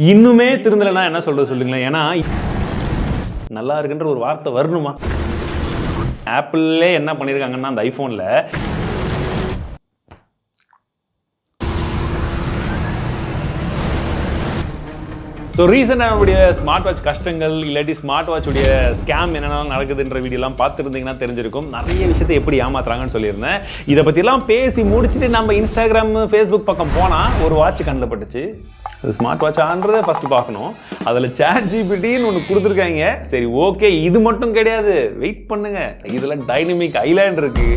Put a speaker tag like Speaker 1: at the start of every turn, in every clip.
Speaker 1: இன்னுமே திருந்தலைன்னா என்ன சொல்றது சொல்லுங்களேன். ஏன்னா நல்லா இருக்குன்ற ஒரு வார்த்தை வரணுமா? ஆப்பிள்லே என்ன பண்ணியிருக்காங்கன்னா அந்த ஐஃபோனில் ஸோ ரீசெண்டாக நம்மளுடைய ஸ்மார்ட் வாட்ச் கஷ்டங்கள் இல்லாட்டி ஸ்மார்ட் வாட்சுடைய ஸ்கேம் என்னென்னலாம் நடக்குதுன்ற வீடியோலாம் பார்த்துருந்தீங்கன்னா தெரிஞ்சிருக்கும். நிறைய விஷயத்தை எப்படி ஏமாத்துறாங்கன்னு சொல்லியிருந்தேன். இதை பற்றிலாம் பேசி முடிச்சுட்டு நம்ம இன்ஸ்டாகிராம் ஃபேஸ்புக் பக்கம் போனால் ஒரு வாட்ச் கண்ணில் பட்டுச்சு. அது ஸ்மார்ட் வாட்ச் ஆன்றதை ஃபஸ்ட்டு பார்க்கணும். அதில் ChatGPTன்னு ஒன்று கொடுத்துருக்காங்க. சரி ஓகே, இது மட்டும் கிடையாது, வெயிட் பண்ணுங்க, இதில் டைனமிக் ஐலாண்ட் இருக்கு,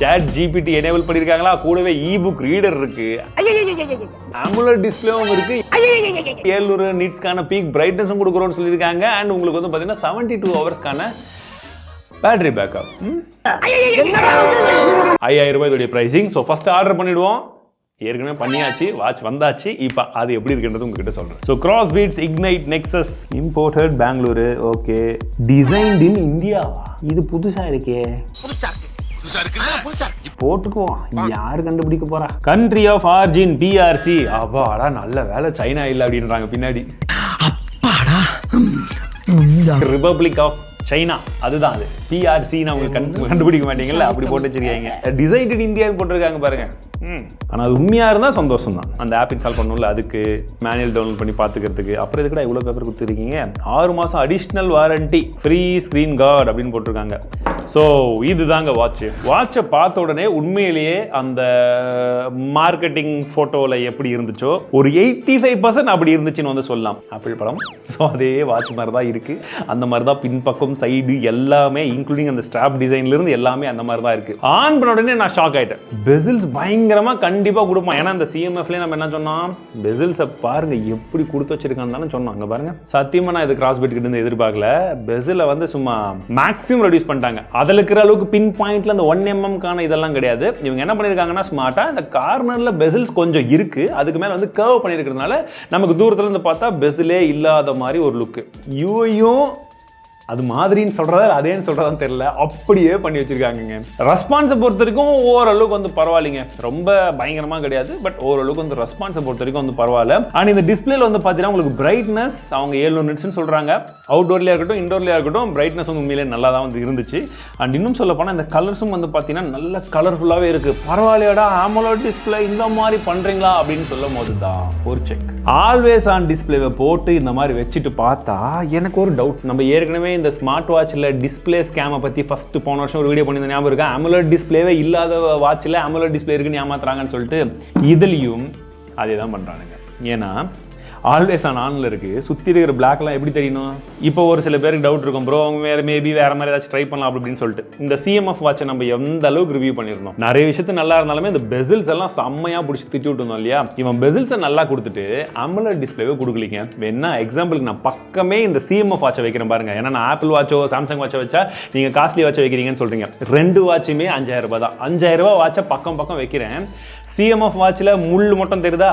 Speaker 1: ChatGPT எனேபிள் பண்ணிருக்காங்களா, கூடவே இபுக் ரீடர் இருக்கு, AMOLED டிஸ்ப்ளேவும் இருக்கு, 700 நிட்ஸ்க்கான பீக் பிரைட்னஸும் கொடுக்குறோம்னு சொல்லியிருக்காங்க. அண்ட் உங்களுக்கு வந்து பார்த்தீங்கன்னா 72 ஹவர்ஸ்க்கான பேட்டரி பேக்கப். 5000 ரூபாய் இதோடைய பிரைசிங். ஸோ ஃபர்ஸ்ட் ஆர்டர் பண்ணிடுவோம். ஏற்கனவே பண்ணியாச்சு, வாட்ச் வந்தாச்சு. இப்போ அது எப்படி இருக்குன்றது உங்ககிட்ட சொல்றேன். So Crossbeats Ignite Nexus imported Bengaluru. Okay, designed in இந்தியாவா? இது புதுசா இருக்கே. போட்டுக்குவோம், யாரு கண்டுபிடிக்க போறா? Country of origin PRC. அப்பாடா, நல்ல வேலை சைனா இல்ல அப்படின்றாங்க பின்னாடி. ரிபப்ளிக் ஆஃப் சைனா, அதுதான் அது. PRC உங்களுக்கு கண்டுபிடிக்க மாட்டீங்கல்ல, அப்படி போட்டு வச்சிருக்காங்க. டிசைன்ட் இன் இந்தியா போட்டிருக்காங்க பாருங்க. ஆனால் அது உண்மையாக இருந்தால் சந்தோஷம் தான். அந்த ஆப் இன்ஸ்டால் பண்ணணும்ல, அதுக்கு மேனுவல் டவுன்லோட் பண்ணி பார்த்துக்கிறதுக்கு. அப்புறம் இதுக்கூட இவ்வளோ பேப்பர் கொடுத்துருக்கீங்க. 6 மாதம் additional warranty, free screen card அப்படின்னு போட்டிருக்காங்க. ஸோ இதுதாங்க வாட்சை பார்த்த உடனே உண்மையிலேயே அந்த மார்க்கெட்டிங் ஃபோட்டோவில் எப்படி இருந்துச்சோ ஒரு 85% அப்படி இருந்துச்சுன்னு வந்து சொல்லலாம் ஆப்பிள் படம். ஸோ அதே வாட்ச் மாதிரி தான் இருக்குது. அந்த மாதிரி தான் பின்பக்கம், சைடு எல்லாமே, இன்க்ளூடிங் அந்த ஸ்ட்ராப் டிசைன்லேருந்து எல்லாமே அந்த மாதிரி தான் இருக்குது. ஆன் பண்ண உடனே நான் ஷாக் ஆகிட்டேன். பெசில்ஸ் பயங்கரமாக கண்டிப்பாக கொடுப்போம். ஏன்னா இந்த CMFலேயே நம்ம என்ன சொன்னோம், பெசில்ஸை பாருங்க எப்படி கொடுத்து வச்சிருக்கான்னு தானே சொன்னோம். அங்கே பாருங்க, சத்தியமாக நான் இது Crossbeat கிட்ட இருந்து எதிர்பார்க்கல. பெசிலை வந்து சும்மா மேக்ஸிமம் ரெடியூஸ் பண்ணிட்டாங்க. அதில் இருக்கிற அளவுக்கு பின் பாயிண்ட்ல அந்த 1mm இதெல்லாம் கிடையாது. இவங்க என்ன பண்ணியிருக்காங்கன்னா ஸ்மார்ட்டா இந்த கார்னர்ல பெசில்ஸ் கொஞ்சம் இருக்கு, அதுக்கு மேலே வந்து கர்வ் பண்ணியிருக்கிறதுனால நமக்கு தூரத்துல இருந்து பார்த்தா பெசிலே இல்லாத மாதிரி ஒரு லுக்கு. யூயும் அது மாதிரின்னு சொல்றதா அதேன்னு சொல்றதான்னு தெரியல, அப்படியே பண்ணி வச்சிருக்காங்க. ரெஸ்பான்ஸை பொறுத்த வரைக்கும் ஓரளவுக்கு வந்து பரவாயில்லைங்க, ரொம்ப பயங்கரமா கிடையாது, பட் ஓரளவுக்கு வந்து ரெஸ்பான்ஸை பொறுத்த வரைக்கும் வந்து பரவாயில்ல. அண்ட் இந்த டிஸ்பிளேல வந்து பார்த்தீங்கன்னா உங்களுக்கு பிரைட்னஸ் அவங்க 700 நிட்ஸ்னு சொல்றாங்க. அவுட்டோர்லயா இருக்கட்டும் இன்டோர்லயா இருக்கட்டும் பிரைட்னஸ் வந்து உண்மையிலே நல்லா தான் வந்து இருந்துச்சு. அண்ட் இன்னும் சொல்ல போனால் இந்த கலர்ஸும் வந்து பார்த்தீங்கன்னா நல்ல கலர்ஃபுல்லாகவே இருக்கு. பரவாயில்லையாடா AMOLED டிஸ்பிளே இந்த மாதிரி பண்றீங்களா அப்படின்னு சொல்லும் போது தான் ஒரு செக். ஆல்வேஸ் ஆன் டிஸ்பிளேவை போட்டு இந்த மாதிரி வச்சுட்டு பார்த்தா எனக்கு ஒரு டவுட். நம்ம ஏற்கனவே இந்த ஸ்மார்ட் வாட்ச்ல டிஸ்பிளே ஸ்கேமை பத்தி ஃபர்ஸ்ட் போன வருஷம் ஒரு வீடியோ பண்ணியிருந்த ஞாபகம் இருக்கா? AMOLED டிஸ்பிளேவே இல்லாத வாட்ச்ல AMOLED டிஸ்பிளே இருக்குன்னு ஏமாத்துறாங்கன்னு சொல்லிட்டு இதுலயும் அதே தான் பண்றானுங்க. ஏன்னா ஆல்வேஸ் ஆன்ல இருக்கு, சுற்றி இருக்கிற பிளாக்லாம் எப்படி தெரியணும்? இப்போ ஒரு சில பேருக்கு டவுட் இருக்கும், ப்ரோ அவங்க மேபி வேற மாதிரி ஏதாச்சும் ட்ரை பண்ணலாம் அப்படின்னு சொல்லிட்டு. இந்த CMF வாட்சை நம்ம எந்த அளவுக்கு ரிவ்யூ பண்ணிருந்தோம். நிறைய விஷயத்து நல்லா இருந்தாலுமே இந்த பெசில்ஸ் எல்லாம் செம்மையா பிடிச்சி திட்டி விட்டுருந்தோம் இல்லையா? இவன் பெசில்ஸை நல்லா கொடுத்துட்டு AMOLED டிஸ்பிளேவே கொடுக்கலீங்க. என்ன எக்ஸாம்பிளுக்கு நான் பக்கமே இந்த CMF வாட்சை வைக்கிறேன் பாருங்க. ஏன்னா நான் ஆப்பிள் வாட்சோ சாம்சங் வாட்சை வச்சா நீங்க காஸ்ட்லி வாட்சை வைக்கிறீங்கன்னு சொல்றீங்க. 2 வாட்சுமே 5000 ரூபாய் தான். 5000 ரூபாய் வாட்சை பக்கம் வைக்கிறேன். CMF வாட்சில் முள் மட்டும் தெரியுதா?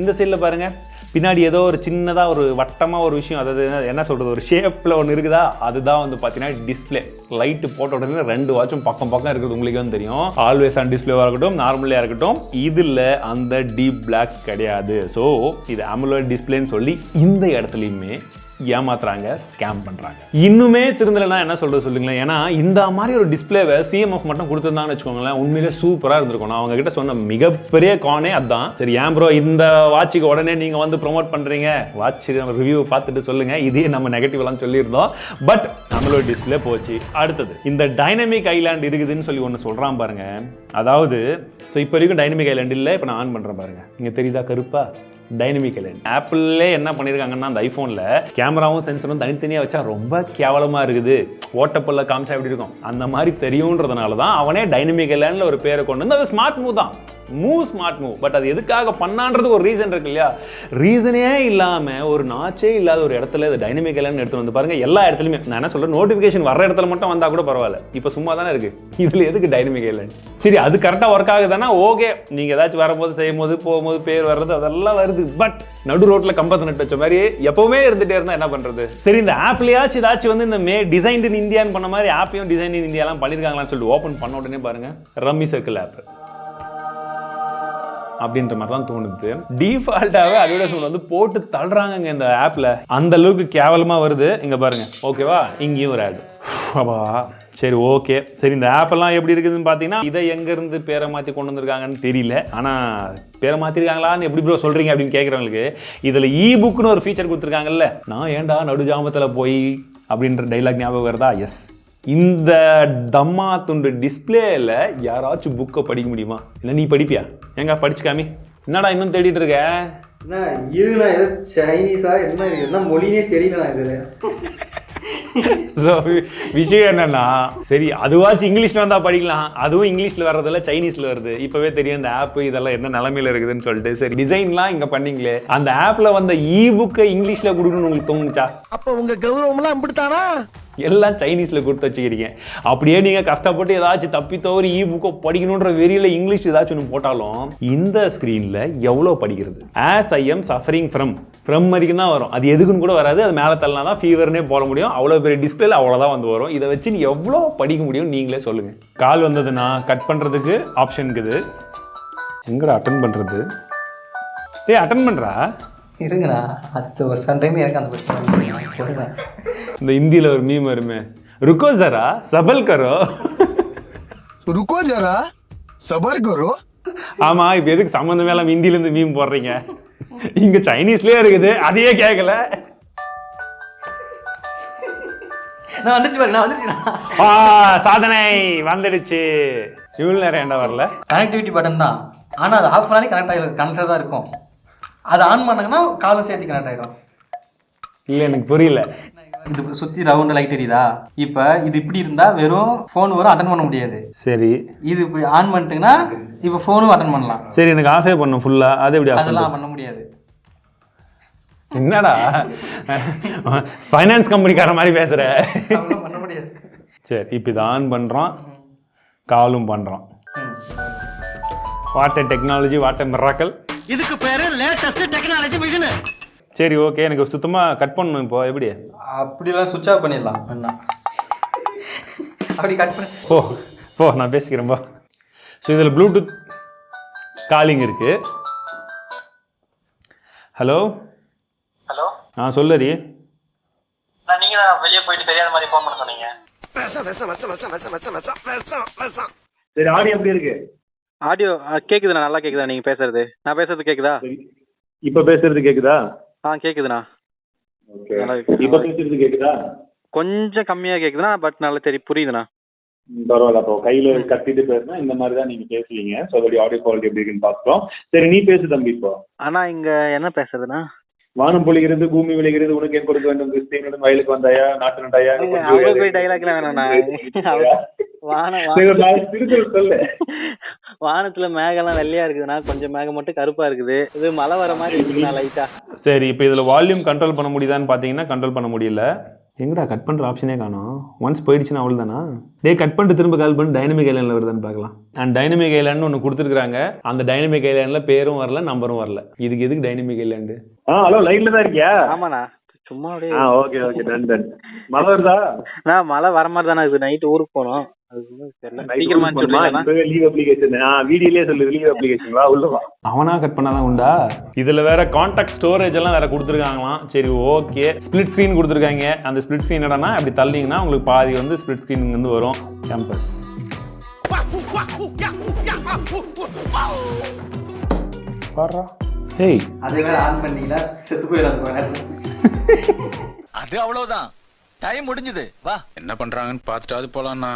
Speaker 1: இந்த சைடில் பாருங்க, பின்னாடி ஏதோ ஒரு சின்னதாக ஒரு வட்டமாக ஒரு விஷயம், அதாவது என்ன சொல்கிறது, ஒரு ஷேப்பில் ஒன்று இருக்குதா, அதுதான் வந்து பார்த்தீங்கன்னா டிஸ்பிளே. லைட்டு போட்ட உடனே 2 வாட்சும் பக்கம் இருக்கிறது உங்களுக்கே வந்து தெரியும். ஆல்வேஸ் ஆன் டிஸ்பிளேவாக இருக்கட்டும் நார்மலாக இருக்கட்டும், இதில் அந்த டீப் பிளாக்ஸ் கிடையாது. ஸோ இது AMOLED டிஸ்பிளேன்னு சொல்லி இந்த இடத்துலையுமே ஏமாத்துறாங்க, ஸ்கேம் பண்றாங்க. இன்னுமே திருந்தலைன்னா என்ன சொல்றது சொல்லுங்களேன். ஏன்னா இந்த மாதிரி ஒரு டிஸ்பிளேவை CMF மட்டும் கொடுத்துருந்தாங்கன்னு வச்சுக்கோங்களேன், உண்மையிலே சூப்பரா இருந்திருக்கும். நான் அவங்க கிட்ட சொன்ன மிகப்பெரிய கானே அதான். சரி ஏன் ப்ரோ இந்த வாட்சுக்கு உடனே நீங்க வந்து ப்ரொமோட் பண்றீங்க, வாட்ச் நம்ம ரிவ்யூ பார்த்துட்டு சொல்லுங்க, இதே நம்ம நெகட்டிவ் எல்லாம் சொல்லியிருந்தோம். பட் AMOLED டிஸ்பிளே போச்சு. அடுத்தது இந்த டைனமிக் ஐலாண்ட் இருக்குதுன்னு சொல்லி ஒன்று சொல்றான் பாருங்க. அதாவது இப்போ வரைக்கும் டைனமிக் ஐலாண்ட் இல்லை, இப்போ நான் ஆன் பண்றேன் பாருங்க, இங்க தெரியுதா கருப்பா? Dynamic island. ஆப்பிள்லே என்ன பண்ணியிருக்காங்கன்னா அந்த ஐஃபோனில் கேமராவும் சென்சரும் தனித்தனியாக வச்சா ரொம்ப கேவலமாக இருக்குது, ஓட்டப்பல்ல காமிச்சா எப்படி இருக்கும் அந்த மாதிரி தெரியுன்றதுனால தான் அவனே டைனமிக் ஐலாண்டில் ஒரு பேரை கொண்டு வந்து, அது ஸ்மார்ட் மூவ் தான், ஸ்மார்ட் மூவ். பட் அது எதுக்காக பண்ணான்றது ஒரு ரீசன் இருக்கு இல்லையா? ரீசனே இல்லாமல் ஒரு நாச்சே இல்லாத ஒரு இடத்துல இது டைனமிக் ஐலாண்ட் எடுத்து வந்து பாருங்க. எல்லா இடத்துலையுமே நான் என்ன சொல்கிறேன், நோட்டிஃபிகேஷன் வர இடத்துல மட்டும் வந்தால் கூட பரவாயில்ல, இப்போ சும்மா தானே இருக்கு, இதில் எதுக்கு டைனமிக் ஐலாண்ட்? சரி அது கரெக்டாக ஒர்க் ஆகுதுன்னா ஓகே, நீங்கள் ஏதாச்சும் வரும்போது செய்யும் போது போகும்போது பேர் வர்றது அதெல்லாம் வருது. பட் நடு ரோட்டில் கம்பத்தை நட்டு வச்ச மாதிரி எப்பவுமே இருந்துகிட்டே இருந்தால் என்ன பண்ணுறது? சரி இந்த ஆப்லையாச்சும் ஏதாச்சும் வந்து இந்த டிசைன்டு இன் இந்தியான்னு பண்ண மாதிரி ஆப்பையும் டிசைன் இன் இந்தியாலாம் பண்ணியிருக்காங்களான்னு சொல்லிட்டு ஓப்பன் பண்ண உடனே பாருங்க, ரம்மி சர்க்கிள் ஆப் அப்படின்ற மாதிரி தான் தோணுது. டிஃபால்ட்டாகவே அட்வர்டைஸ்மெண்ட் வந்து போட்டு தள்ளுறாங்க இந்த ஆப்பில், அந்த அளவுக்கு கேவலமாக வருது. இங்கே பாருங்க, ஓகேவா, இங்கேயும் ஒரு ஆட். அப்பா சரி ஓகே, சரி இந்த ஆப்பெல்லாம் எப்படி இருக்குதுன்னு பார்த்தீங்கன்னா, இதை எங்கேருந்து பேரை மாற்றி கொண்டு வந்திருக்காங்கன்னு தெரியல. ஆனால் பேரை மாற்றிருக்காங்களான்னு எப்படி ப்ரோ சொல்கிறீங்க அப்படின்னு கேட்குறவங்களுக்கு இதில் புக்குன்னு ஒரு ஃபீச்சர் கொடுத்துருக்காங்கல்ல, நான் ஏன்டா நடுஜாமத்தில் போய் அப்படின்ற டைலாக் ஞாபகம் வருதா? எஸ், இந்த தம்மா துண்டு டிஸ்பிளேல யாராச்சும் புக்கை படிக்க முடியுமா? இல்லை நீ படிப்பியா? எங்க படிச்சு காமி. என்னடா இன்னும் தேடிட்டு இருக்க?
Speaker 2: இருண்ணா, ஏதோ சைனீஸா என்ன மொழினே தெரியல இதில்.
Speaker 1: ஸோ விஷயம் என்னன்னா, சரி அதுவாச்சும் இங்கிலீஷில் வந்தால் படிக்கலாம், அதுவும் இங்கிலீஷில் வர்றதில்ல, சைனீஸில் வருது. இப்போவே தெரியும் இந்த ஆப் இதெல்லாம் என்ன நிலமையில இருக்குதுன்னு சொல்லிட்டு. சரி டிசைன்லாம் இங்கே பண்ணீங்களே, அந்த ஆப்பில் வந்த புக்கை இங்கிலீஷில் கொடுக்கணும்னு உங்களுக்கு தோணுச்சா?
Speaker 3: அப்போ உங்கள் கௌரவம்லாம் இப்படித்தானா?
Speaker 1: எல்லாம் சைனீஸில் கொடுத்து வச்சுக்கிறீங்க. அப்படியே நீங்கள் கஷ்டப்பட்டு ஏதாச்சும் தப்பி தவறி புக்கை படிக்கணுன்ற வெறியில் இங்கிலீஷ் ஏதாச்சும் ஒன்று போட்டாலும் இந்த ஸ்க்ரீனில் எவ்வளோ படிக்கிறது? As I am suffering from வரைக்கும் தான் வரும். அது எதுக்குன்னு கூட வராது, அது மேலே தள்ளனா தான் ஃபீவர்னே போட முடியும். அவ்வளோ பெரிய டிஸ்பிளேல அவ்வளோதான் வந்து வரும். இதை வச்சு நீ எவ்வளோ படிக்க முடியும் நீங்களே சொல்லுங்கள். கால் வந்ததுன்னா கட் பண்ணுறதுக்கு ஆப்ஷன் இருக்குது. எங்கடா அட்டன் பண்ணுறது? டேய் அட்டன் பண்ணுறா
Speaker 2: இருங்கண்ணா, அது ஒரு டைம் எனக்கு அந்த பிரச்சனை.
Speaker 1: இந்த ஹிந்தியில் ஒரு மீம் வருமே, ருக்கோ ஜரா சபல் கரோ,
Speaker 3: ருக்கோ ஜரா சபர் கரோ.
Speaker 1: ஆமா, இப்போ எதுக்கு சம்மந்தமே இல்லாம ஹிந்திலேருந்து மீம் போடுறீங்க? இங்க சைனீஸ்லயே இருக்குது, அதையே கேட்கல.
Speaker 2: நான் வந்துச்சு பாருங்க, நான் வந்துச்சுண்ணா.
Speaker 1: சாதனை வந்துடுச்சு. இவ்வளோ நேரம் ஏன்டா வரல?
Speaker 2: கனெக்டிவிட்டி பட்டன் தான், ஆனால் அது ஆஃப் பண்ணாலே கனெக்டாக தான் இருக்கும். அதை ஆன் பண்ணாங்கன்னா காலும் சேர்த்து கனெக்ட் ஆகிடும்.
Speaker 1: இல்லை எனக்கு புரியல.
Speaker 2: இது சுற்றி ரவுண்டு லைட் எரியுதா? இப்போ இது இப்படி இருந்தால் வெறும் ஃபோன் வரும், அட்டன் பண்ண முடியாது.
Speaker 1: சரி,
Speaker 2: இது இப்படி ஆன் பண்ணிட்டுங்கன்னா இப்போ ஃபோனும் அட்டன் பண்ணலாம்.
Speaker 1: சரி, எனக்கு ஆஃபே பண்ணும் ஃபுல்லாக, அது எப்படி?
Speaker 2: அதெல்லாம் பண்ண முடியாது.
Speaker 1: என்னடா ஃபைனான்ஸ் கம்பெனிக்கார மாதிரி பேசுகிற?
Speaker 2: பண்ண முடியாது.
Speaker 1: சரி, இப்போ இதை ஆன் பண்ணுறோம், காலும் பண்ணுறோம். What a technology, what a miracle.
Speaker 3: இதுக்கு பேரு லேட்டஸ்ட் டெக்னாலஜி மிஷின்.
Speaker 1: சரி ஓகே, எனக்கு சுத்தமாக கட் பண்ணணும். இப்போ எப்படி?
Speaker 2: அப்படிலாம் சுவிட்ச் ஆஃப் பண்ணிடலாம். அப்படி கட் பண்ணி
Speaker 1: போ நான் பேசிக்கிறேன்பா. ஸோ இதில் ப்ளூடூத் காலிங் இருக்கு. ஹலோ
Speaker 4: ஹலோ,
Speaker 1: சொல்லுறி.
Speaker 4: நீங்க தான் வெளியே போயிட்டு தெரியாத மாதிரி ஃபோன் பண்ண சொன்னீங்க.
Speaker 1: சரி, ஆடியோ எப்படி இருக்கு?
Speaker 4: ஆடியோ கேக்குதுண்ணா, நல்லா கேக்குதா? நீங்க பேசுறது, நான் பேசுறது கேக்குதா?
Speaker 1: இப்போ பேசுறது கேக்குதா?
Speaker 4: கேக்குதுண்ணா.
Speaker 1: ஓகே, இப்போ பேசுறது கேக்குதா?
Speaker 4: கொஞ்சம் கம்மியா கேக்குதுண்ணா, பட் நல்லா புரியுதுண்ணா.
Speaker 1: பரவாயில்ல. அப்போ கையில கத்திட்டு பேசுனா இந்த மாதிரி தான் நீங்க பேசுவீங்க. ஸோ அதோட ஆடியோ குவாலிட்டி எப்படி இருக்குன்னு பார்த்துட்டோம். சரி, நீ பேசு தம்பி. இப்போ
Speaker 4: ஆனா இங்க என்ன பேசுறதுண்ணா?
Speaker 1: வானம் பொழிகிறது, பூமி விளைகிறது, உனக்கு ஏன் கொடுக்க வேண்டும், கிறிஸ்தீனுடன் வயலுக்கு வந்தாயா, நாட்டு நட்டாயா,
Speaker 4: டைலாக்லாம் வேணாண்ணா.
Speaker 1: சொல்லு.
Speaker 4: வானத்துல மேகம்லாம் வெள்ளையா இருக்குதுண்ணா, கொஞ்சம் மேகம் மட்டும் கருப்பா இருக்குது. இது மழை வர மாதிரி இருக்குண்ணா லைட்டா.
Speaker 1: சரி, இப்போ இதுல வால்யூம் கண்ட்ரோல் பண்ண முடியுதான்னு பாத்தீங்கன்னா கண்ட்ரோல் பண்ண முடியல. எங்கடா கட் பண்ணுற ஆப்ஷனே காணும்? ஒன்ஸ் போயிடுச்சுன்னா அவ்வளோ தானா? கட் பண்ணிட்டு திரும்ப கால் பண்ணி டைனமிக் ஐலாண்டில் வருதான்னு பார்க்கலாம். அண்ட் டைனமிக் ஐலாண்டு ஒன்று கொடுத்துருக்காங்க. அந்த டைனமிக் ஐலாண்டில் பேரும் வரல, நம்பரும் வரல. இதுக்கு எதுக்கு டைனமிக் ஐலாண்டு? ஹலோ, லைனில் தான் இருக்கியா?
Speaker 4: ஆமாண்ணா, சும்மா அப்படியே.
Speaker 1: Okay done. மழை வருதா?
Speaker 4: மழை வர மாதிரி தானே இருக்குது. நைட்டு ஊருக்கு போனோம்.
Speaker 1: அவனா கட் பண்ணாதான் உண்டா? இதுல வேற கான்டாக்ட் ஸ்டோரேஜ் எல்லாம் வேற கொடுத்துருக்காங்களாம். சரி ஓகே, ஸ்பிளிட் ஸ்கிரீன் கொடுத்துருக்காங்க. அந்த ஸ்பிளிட் ஸ்கிரீன் என்னன்னா, அப்படி தள்ளிங்கன்னா உங்களுக்கு பாதி வந்து ஸ்பிளிட் ஸ்கிரீன் வந்து வரும். கேம்பஸ்
Speaker 2: அது வேற ஆன் பண்ணீங்களா செத்து போயிடும்.
Speaker 3: அது அவ்வளவுதான், டைம் முடிஞ்சது. வா, என்ன பண்றாங்கன்னு பார்த்துட்டு போலாம்ண்ணா.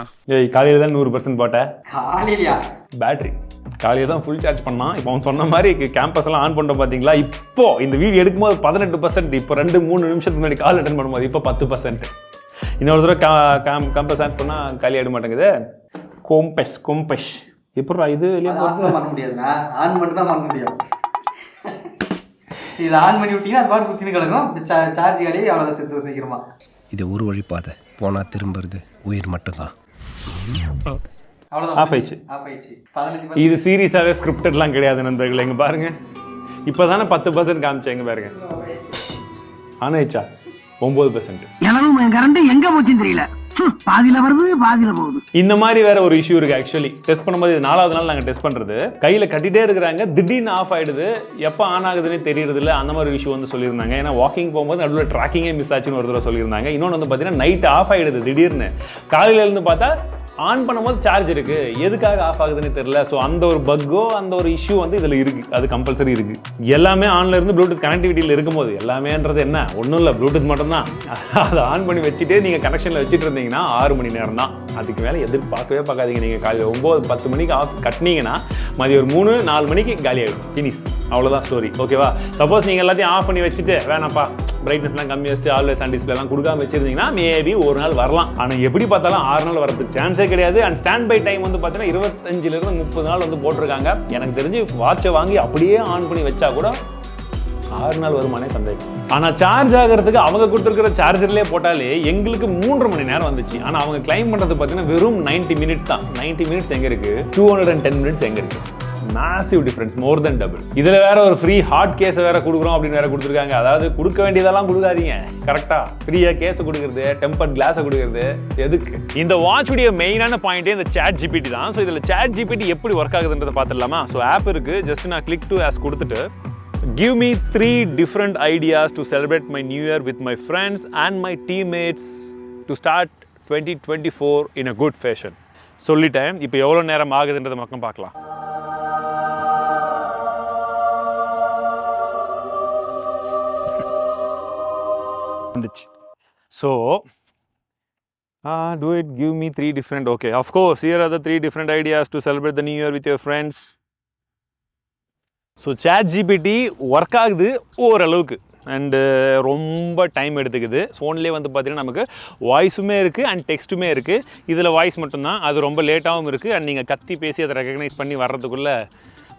Speaker 1: காலையில தான் 100% போட்டேன்.
Speaker 2: காலையிலயா?
Speaker 1: பேட்டரி காலையில தான் ஃபுல் சார்ஜ் பண்ணான். இப்போ அவன் சொன்ன மாதிரி கேம்பஸ் எல்லாம் ஆன் பண்ணிட்டோம் பார்த்தீங்களா? இப்போ இந்த வீடியோ எடுக்கும்போது 18%. இப்போ 2-3 நிமிஷத்துக்கு முன்னாடி கால் அட்டன் பண்ணும்போது இப்போ 10%. இன்னொரு தடவை கேம்பஸ் ஆன் பண்ணால் காலி ஆகிட மாட்டேங்குது. கொம்பஸ் எப்படா இது வெளியே
Speaker 2: பண்ண முடியாதுண்ணா, ஆன் மட்டும் தான் பண்ண முடியும். இது ஆன் பண்ணி விட்டீங்கன்னா அது பாட்டு சுற்றினு கிடக்கும். சார்ஜ் காலியே அவ்வளோதான், செத்து சீக்கிரமா.
Speaker 5: இது ஒரு வழி பாதை, போனா திரும்புறது உயிர் மட்டும்தான்.
Speaker 1: ஆஃப் ஆயிடுச்சு. இது சீரியஸாகவே ஸ்கிரிப்டட்லாம் கிடையாது நண்பர்கள். எங்க பாருங்க, இப்போ தானே 10% காமிச்சேன். எங்க பாருங்க, ஆனாயிச்சா 9%.
Speaker 6: எனவும் கரண்ட் எங்க போச்சுன்னு தெரியல. பாதியில வருது பாதியில போகுது.
Speaker 1: இந்த மாதிரி வேற ஒரு இஷ்யூ இருக்கு. ஆக்சுவலி டெஸ்ட் பண்ணும்போது 4வது நாள் நாங்கள் டெஸ்ட் பண்றது, கையில கட்டிட்டே இருக்கிறாங்க, திடீர்னு ஆஃப் ஆயிடுது, எப்போ ஆன் ஆகுதுன்னு தெரியறது இல்லை. அந்த மாதிரி இஷ்யூ வந்து சொல்லியிருந்தாங்க. ஏன்னா வாக்கிங் போகும்போது நடுவில் ட்ராக்கிங்கே மிஸ் ஆச்சுன்னு ஒரு தடவை சொல்லியிருந்தாங்க. இன்னொன்று வந்து பார்த்தீங்கன்னா நைட் ஆஃப் ஆயிடுது திடீர்னு, காலையில இருந்து பார்த்தா ஆன் பண்ணும்போது சார்ஜ் இருக்கு, எதுக்காக ஆஃப் ஆகுதுன்னு தெரியல. ஸோ அந்த ஒரு பக்கோ அந்த ஒரு இஷ்யூ வந்து இதில் இருக்கு, அது கம்பல்சரி இருக்கு. எல்லாமே ஆன்ல இருந்து ப்ளூடூத் கனெக்டிவிட்டியில் இருக்கும்போது எல்லாமேன்றது என்ன ஒன்றும் இல்லை, ப்ளூடூத் மட்டும் தான். அதை ஆன் பண்ணி வச்சுட்டு நீங்கள் கனெக்ஷனில் வச்சுட்டு இருந்தீங்கன்னா 6 மணி நேரம் தான். அதுக்கு மேலே எதிர்பார்க்கவே பார்க்காதீங்க. நீங்கள் காலையில் 9-10 மணிக்கு ஆஃப் கட்டினீங்கன்னா மதியம் ஒரு 3-4 மணிக்கு காலி ஆகிடும், ஃபினிஷ். அவ்வளோதான் ஸ்டோரி. ஓகேவா? சப்போஸ் நீங்கள் எல்லாத்தையும் ஆஃப் பண்ணி வச்சுட்டு வேணாப்பா பிரைட்னஸ்லாம் கம்மி வச்சுட்டு ஆல்வேஸ் ஆன் டிஸ்பிளேலாம் கொடுக்காம வச்சிருந்தீங்கன்னா மேபி ஒரு நாள் வரலாம். ஆனால் எப்படி பார்த்தாலும் 6 நாள் வரதுக்கு சான்ஸே கிடையாது. அண்ட் ஸ்டாண்ட் பை டைம் வந்து பார்த்தீங்கன்னா 25 to 30 நாள் வந்து போட்டிருக்காங்க. எனக்கு தெரிஞ்சு வாட்சை வாங்கி அப்படியே ஆன் பண்ணி வச்சா கூட 6 நாள் வருமானே சந்தேகம். ஆனால் சார்ஜ் ஆகிறதுக்கு அவங்க கொடுத்துருக்கிற சார்ஜர்லேயே போட்டாலே எங்களுக்கு 3.5 மணி நேரம் வந்துச்சு. ஆனால் அவங்க கிளைம் பண்ணுறது பார்த்தீங்கன்னா வெறும் 90 மினிட்ஸ் தான். 90 மினிட்ஸ் எங்கே இருக்குது? 210 மினிட்ஸ் எங்கே இருக்குது? மேசிவ் டிஃபரன்ஸ், மோர் தென் டபுள். இதுல வேற ஒரு ஃப்ரீ ஹாட் கேஸ் வேற கொடுக்குறோம் அப்படின்னு வேற கொடுத்துருக்காங்க. அதாவது கொடுக்க வேண்டியதெல்லாம் கொடுக்காதீங்க, கரெக்டா ஃப்ரீயா கேஸ் கொடுக்குறது, டெம்பர்ட் கிளாஸ் கொடுக்குறது எதுக்கு? இந்த வாட்ச் உடைய மெயினான பாயிண்டே இந்த ChatGPT தான். ஸோ இதில் ChatGPT எப்படி ஒர்க் ஆகுதுன்றதை பார்த்துடலாமா? ஸோ ஆப் இருக்கு, ஜஸ்ட் நான் கிளிக் டு ஆஸ் கொடுத்துட்டு give me 3 different ideas to celebrate my new year with my friends and my teammates to start 2024 in a good fashion. சொல்லிட்டேன். இப்போ எவ்வளோ நேரம் ஆகுதுன்றதை மட்டும் பார்க்கலாம். So do it, give me 3 different, okay, of course here are the 3 different ideas to celebrate the new year with your friends. So ChatGPT work ஆகுது ஓரளவுக்கு, and ரொம்ப time எடுத்துக்குது. ஃபோன்லேயே வந்து பார்த்தீங்கன்னா நமக்கு வாய்ஸுமே இருக்குது அண்ட் டெக்ஸ்ட்டுமே இருக்குது. இதில் வாய்ஸ் மட்டும்தான், அது ரொம்ப லேட்டாகவும் இருக்குது. அண்ட் நீங்கள் கத்தி பேசி அதை ரெகக்னைஸ் பண்ணி வர்றதுக்குள்ளே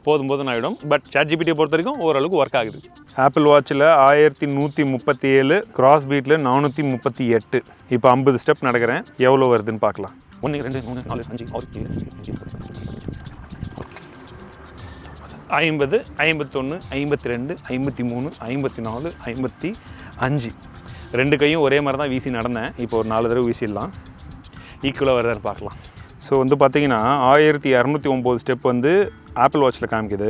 Speaker 1: போதும் ஆகிடும். பட் ChatGPT பொறுத்த வரைக்கும் ஓரளவுக்கு ஒர்க் ஆகுது. ஆப்பிள் வாட்சில் 1137, Crossbeatல 438. இப்போ 50 ஸ்டெப் நடக்கிறேன், எவ்வளோ வருதுன்னு பார்க்கலாம். 1 2 3 4 5 6 7 50, 51, 52, 53, 54, 55. 2 கையும் ஒரே மாதிரி தான் வீசி நடந்தேன். இப்போ ஒரு 4 தடவை வீசிடலாம், ஈக்குவலாக வருதான்னு பார்க்கலாம். ஸோ வந்து பார்த்தீங்கன்னா 1209 ஸ்டெப் வந்து ஆப்பிள் வாட்சில் காமிக்குது.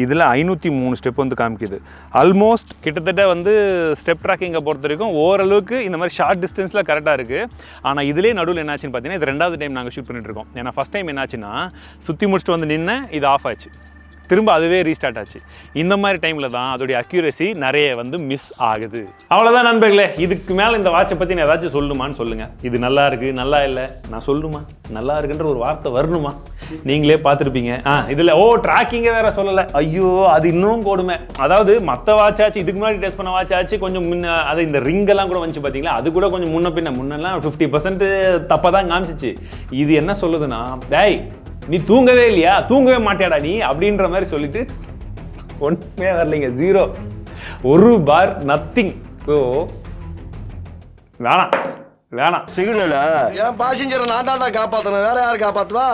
Speaker 1: இதில் 503 ஸ்டெப் வந்து காமிக்குது. ஆல்மோஸ்ட் கிட்டத்தட்ட வந்து ஸ்டெப் ட்ராக்கிங்கை பொறுத்த வரைக்கும் ஓரளவுக்கு இந்த மாதிரி ஷார்ட் டிஸ்டன்ஸில் கரெக்டாக இருக்குது. ஆனால் இதிலே நடுவில் என்னாச்சுன்னு பார்த்தீங்கன்னா இது 2வது டைம் நாங்கள் ஷூட் பண்ணிட்டு இருக்கோம். ஏன்னா ஃபஸ்ட் டைம் என்னாச்சுன்னா சுற்றி முடிச்சுட்டு வந்து நின்று இது ஆஃப் ஆச்சு, திரும்ப அதுவே ரீஸ்டார்ட் ஆச்சு. இந்த மாதிரி டைமில் தான் அதோடைய அக்யூரசி நிறைய வந்து மிஸ் ஆகுது. அவ்வளோதான் நண்பர்களே. இதுக்கு மேலே இந்த வாட்சை பற்றி நான் ஏதாச்சும் சொல்லணுமான்னு சொல்லுங்கள். இது நல்லா இருக்குது நல்லா இல்லை நான் சொல்லணுமா? நல்லா இருக்குன்ற ஒரு வார்த்தை வரணுமா? நீங்களே பார்த்துருப்பீங்க. இதில் ட்ராக்கிங்கே வேறு சொல்லலை. ஐயோ அது இன்னும் கொடுமை. அதாவது மற்ற வாட்சாச்சு, இதுக்கு முன்னாடி டெஸ்ட் பண்ண வாட்சாச்சு கொஞ்சம் முன்ன, அது இந்த ரிங்கெல்லாம் கூட வந்துச்சு பார்த்தீங்களா, அது கூட கொஞ்சம் முன்னெல்லாம் 50% தப்பாக தான் காமிச்சிச்சு. இது என்ன சொல்லுதுன்னா, டேய் நீ தூங்கவே இல்லையா, தூங்கவே மாட்டியாடா நீ அப்படின்ற மாதிரி சொல்லிட்டு ஒன்றுமே வரலைங்க, 0, 1 பார், நத்திங். ஸோ வேணாம் சிக்னலா.
Speaker 7: என் பாசஞ்சரை நான் தான்டா காப்பாற்றணும், வேற யார் காப்பாற்றுவா?